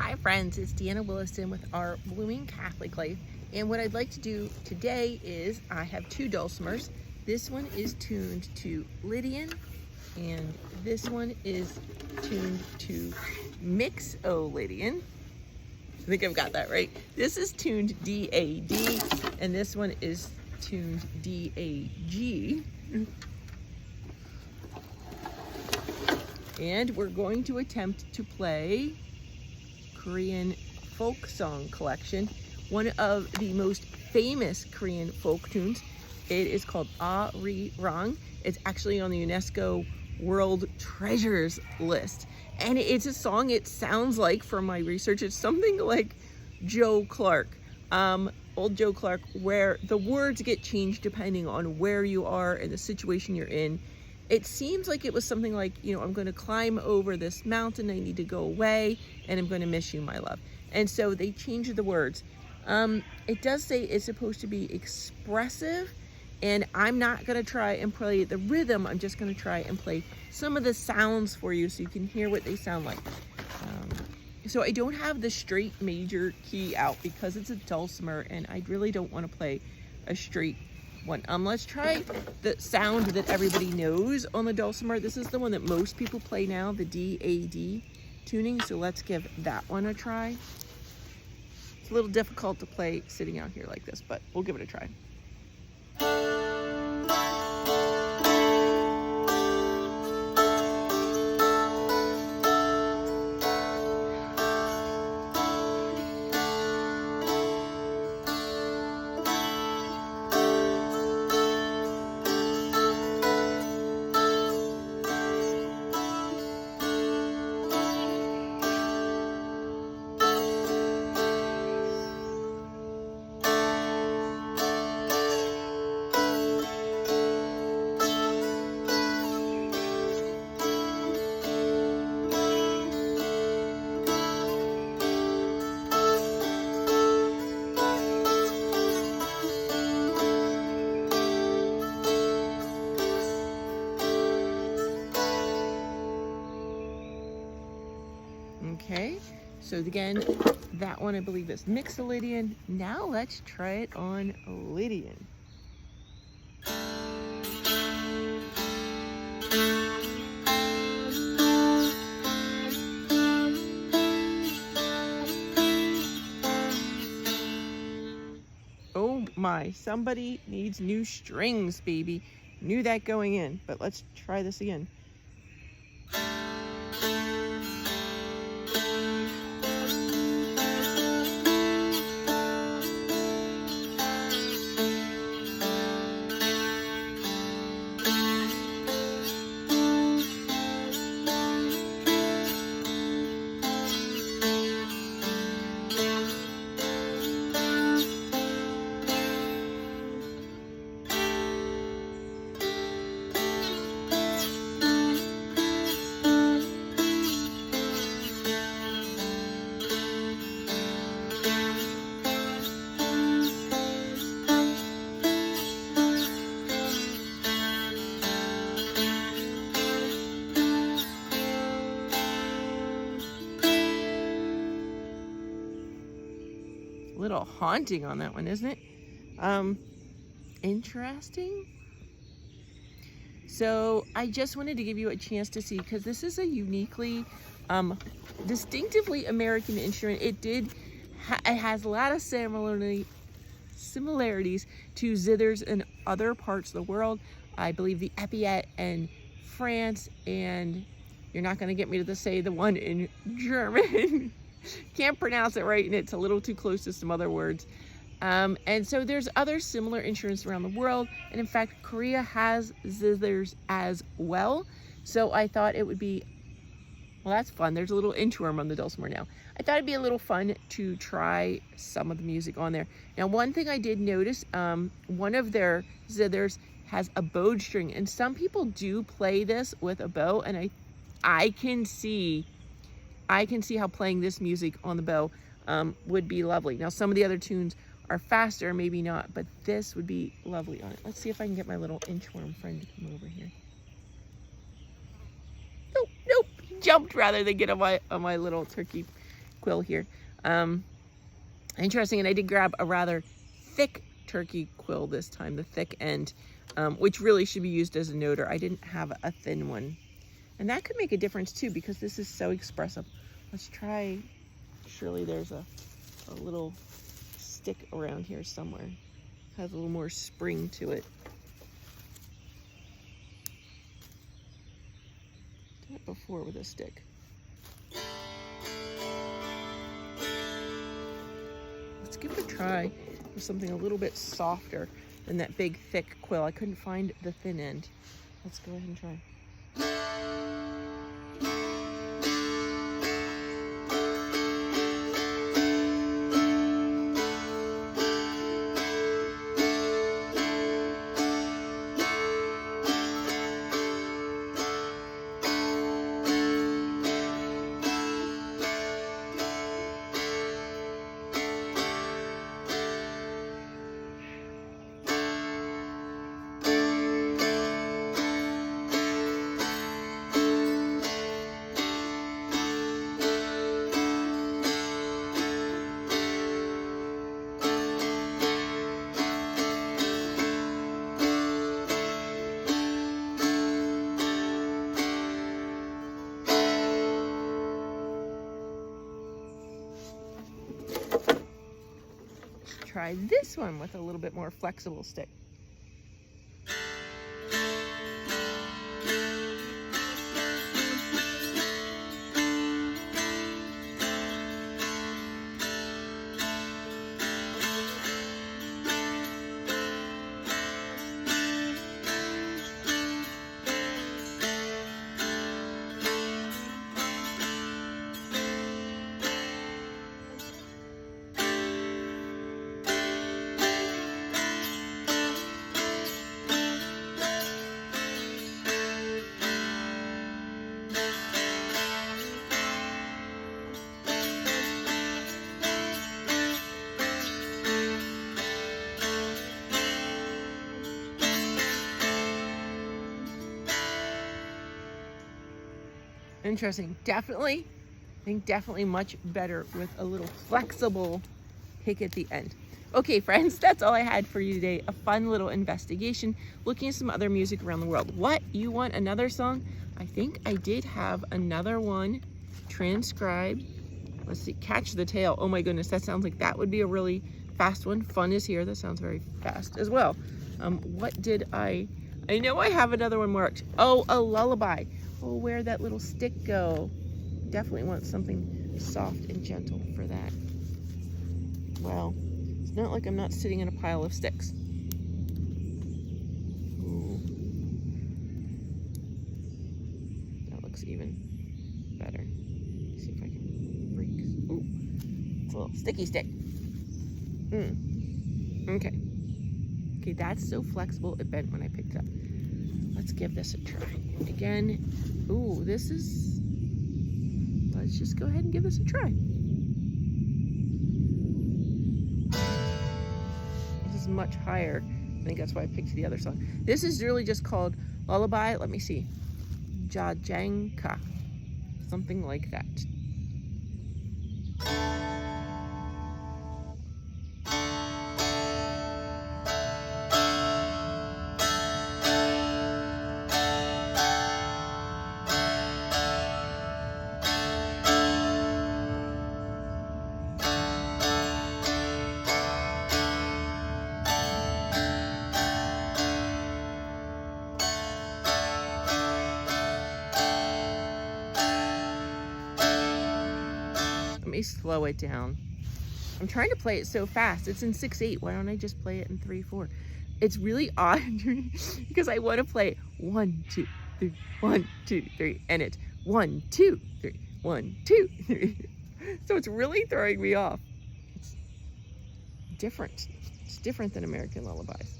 Hi friends, it's Deanna Williston with our Blooming Catholic Life, and what I'd like to do today is I have two dulcimers. This one is tuned to Lydian and this one is tuned to Mixolydian. I think I've got that right. This is tuned DAD and this one is tuned DAG. And we're going to attempt to play Korean folk song collection, one of the most famous Korean folk tunes. It is called Ah Ri Rang. It's actually on the UNESCO World Treasures list. And it's a song, it sounds like, from my research, it's something like Joe Clark, old Joe Clark, where the words get changed depending on where you are and the situation you're in. It seems like it was something like, you know, I'm going to climb over this mountain, I need to go away, and I'm going to miss you, my love. And so they changed the words. It does say it's supposed to be expressive, and I'm not going to try and play the rhythm. I'm just going to try and play some of the sounds for you so you can hear what they sound like. So I don't have the straight major key out because it's a dulcimer, and I really don't want to play a straight one. Let's try the sound that everybody knows on the dulcimer. This is the one that most people play now, the DAD tuning. So let's give that one a try. It's a little difficult to play sitting out here like this, but we'll give it a try. Okay, so again, that one I believe is Mixolydian. Now let's try it on Lydian. Oh my, somebody needs new strings, baby. Knew that going in, but let's try this again. Little haunting on that one, isn't it? Interesting. So I just wanted to give you a chance to see, because this is a uniquely distinctively American instrument. It has a lot of similarities to zithers in other parts of the world. I believe the epaulet in France, and you're not going to get me to say the one in German. Can't pronounce it right, and it's a little too close to some other words. And so there's other similar instruments around the world, and in fact Korea has zithers as well. So I thought it would be, well, that's fun. There's a little inchworm on the dulcimer now. I thought it'd be a little fun to try some of the music on there. Now, one thing I did notice, one of their zithers has a bowed string, and some people do play this with a bow, and I can see how playing this music on the bow would be lovely. Now, some of the other tunes are faster, maybe not, but this would be lovely on it. Let's see if I can get my little inchworm friend to come over here. Nope, nope, he jumped rather than get on my little turkey quill here. Interesting, and I did grab a rather thick turkey quill this time, the thick end, which really should be used as a noter. I didn't have a thin one. And that could make a difference too, because this is so expressive. Let's try, surely there's a little stick around here somewhere. Has a little more spring to it. Did it before with a stick. Let's give it a try with something a little bit softer than that big thick quill. I couldn't find the thin end. Let's go ahead and try. Try this one with a little bit more flexible stick. Interesting. I think definitely much better with a little flexible pick at the end. Okay, friends, that's all I had for you today. A fun little investigation, looking at some other music around the world. What? You want another song? I think I did have another one transcribed. Let's see, Catch the Tail. Oh my goodness, that sounds like that would be a really fast one. Fun is Here. That sounds very fast as well. What did I know I have another one marked. Oh, a lullaby. Oh, where'd that little stick go? Definitely want something soft and gentle for that. Well, it's not like I'm not sitting in a pile of sticks. Ooh. That looks even better. Let's see if I can break. Ooh, it's a little sticky stick. Okay. Okay, that's so flexible, it bent when I picked it up. Let's give this a try. Again, ooh, let's just go ahead and give this a try. This is much higher. I think that's why I picked the other song. This is really just called Lullaby. Let me see. Jajanka. Something like that. Slow it down. I'm trying to play it so fast. It's in 6/8. Why don't I just play it in 3/4? It's really odd because I want to play it 1, 2, 3, 1, 2, 3, and it's 1, 2, 3, 1, 2, 3. So it's really throwing me off. It's different. It's different than American lullabies.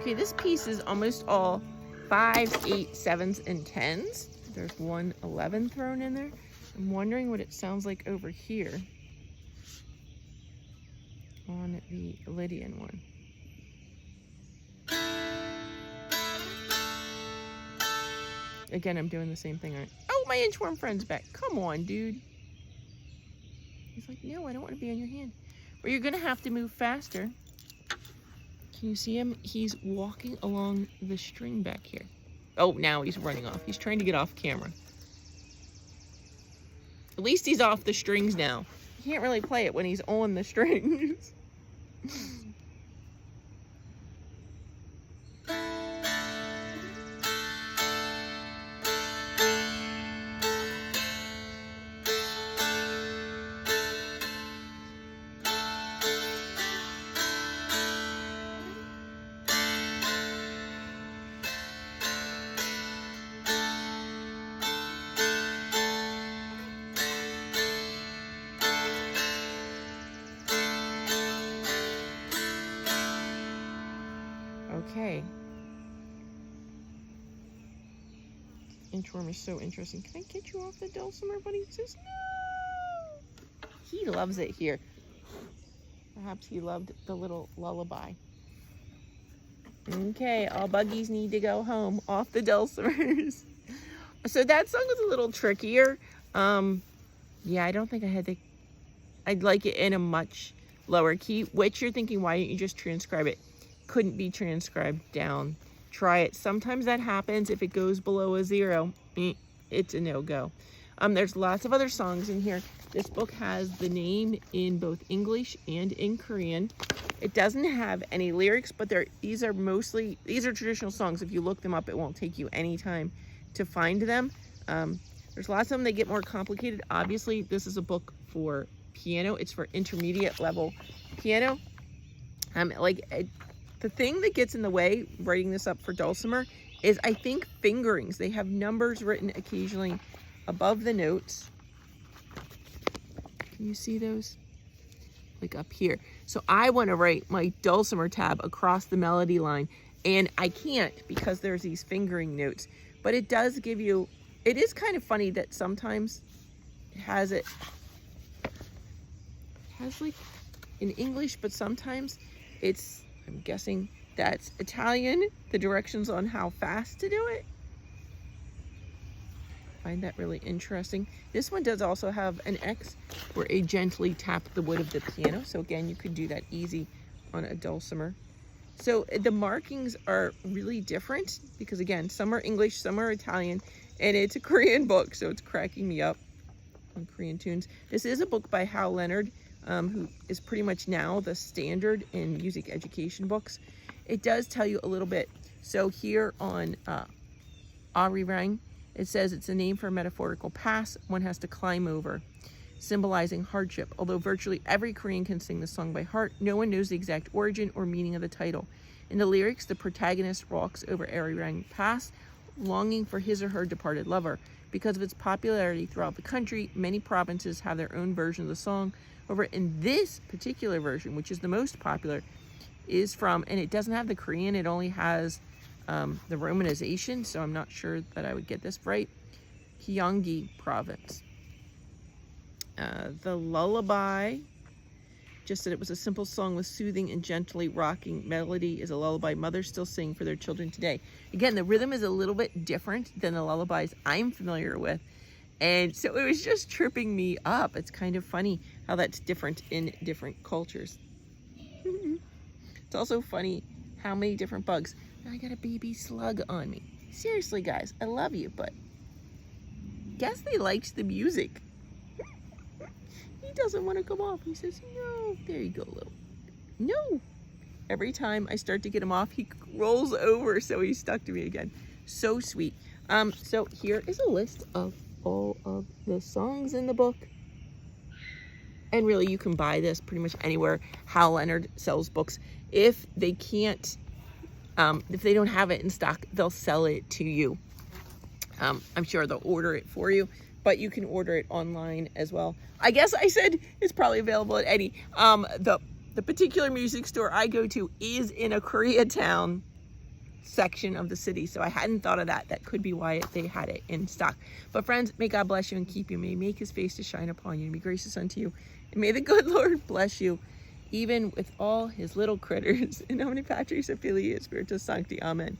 Okay, this piece is almost all 5s, 8s, 7s, and 10s. There's one 11 thrown in there. I'm wondering what it sounds like over here on the Lydian one. Again, I'm doing the same thing. Oh, my inchworm friend's back. Come on, dude. He's like, no, I don't want to be on your hand. Well, you're going to have to move faster. Can you see him? He's walking along the string back here. Oh, now he's running off. He's trying to get off camera. At least he's off the strings now. You can't really play it when he's on the strings. Okay. Inchworm is so interesting. Can I get you off the dulcimer? But he says no. He loves it here. Perhaps he loved the little lullaby. Okay, all buggies need to go home off the dulcimers. So that song was a little trickier. Yeah, I don't think I'd like it in a much lower key, which you're thinking, why didn't you just transcribe it? Couldn't be transcribed down. Try it. Sometimes that happens. If it goes below a 0, it's a no-go. There's lots of other songs in here. This book has the name in both English and in Korean. It doesn't have any lyrics, but these are traditional songs. If you look them up, it won't take you any time to find them. There's lots of them. They get more complicated. Obviously, this is a book for piano. It's for intermediate level piano. The thing that gets in the way writing this up for dulcimer is, I think, fingerings. They have numbers written occasionally above the notes. Can you see those? Like up here. So I want to write my dulcimer tab across the melody line, and I can't because there's these fingering notes. But it does give you, it is kind of funny that sometimes it has like in English, but sometimes it's, I'm guessing that's Italian, the directions on how fast to do it. Find that really interesting. This one does also have an X where a gently tap the wood of the piano. So again, you could do that easy on a dulcimer. So the markings are really different because, again, some are English, some are Italian, and it's a Korean book, so it's cracking me up on Korean tunes. This is a book by Leonard, who is pretty much now the standard in music education books. It does tell you a little bit. So here on Arirang, it says it's a name for a metaphorical pass one has to climb over, symbolizing hardship. Although virtually every Korean can sing the song by heart, no one knows the exact origin or meaning of the title. In the lyrics, the protagonist walks over Arirang Pass, longing for his or her departed lover. Because of its popularity throughout the country, many provinces have their own version of the song. However, in this particular version, which is the most popular, is from, and it doesn't have the Korean, it only has the romanization, so I'm not sure that I would get this right, Gyeonggi province. The lullaby, just that it was a simple song with soothing and gently rocking melody, is a lullaby mothers still sing for their children today. Again, the rhythm is a little bit different than the lullabies I'm familiar with. And so it was just tripping me up. It's kind of funny how that's different in different cultures. It's also funny how many different bugs. I got a baby slug on me. Seriously, guys, I love you, but guess they liked the music. He doesn't want to come off. He says, no. There you go, Lil. No. Every time I start to get him off, he rolls over, so he's stuck to me again. So sweet. So here is a list of all of the songs in the book. And really, you can buy this pretty much anywhere Leonard sells books. If they can't, if they don't have it in stock, they'll sell it to you. I'm sure they'll order it for you, but you can order it online as well. I guess I said it's probably available at any. The particular music store I go to is in a Koreatown, section of the city. So I hadn't thought of that. That could be why they had it in stock. But friends, may God bless you and keep you. May He make His face to shine upon you and be gracious unto you. And may the good Lord bless you, even with all His little critters. In nomine Patris et Filii et Spiritus Sancti. Amen.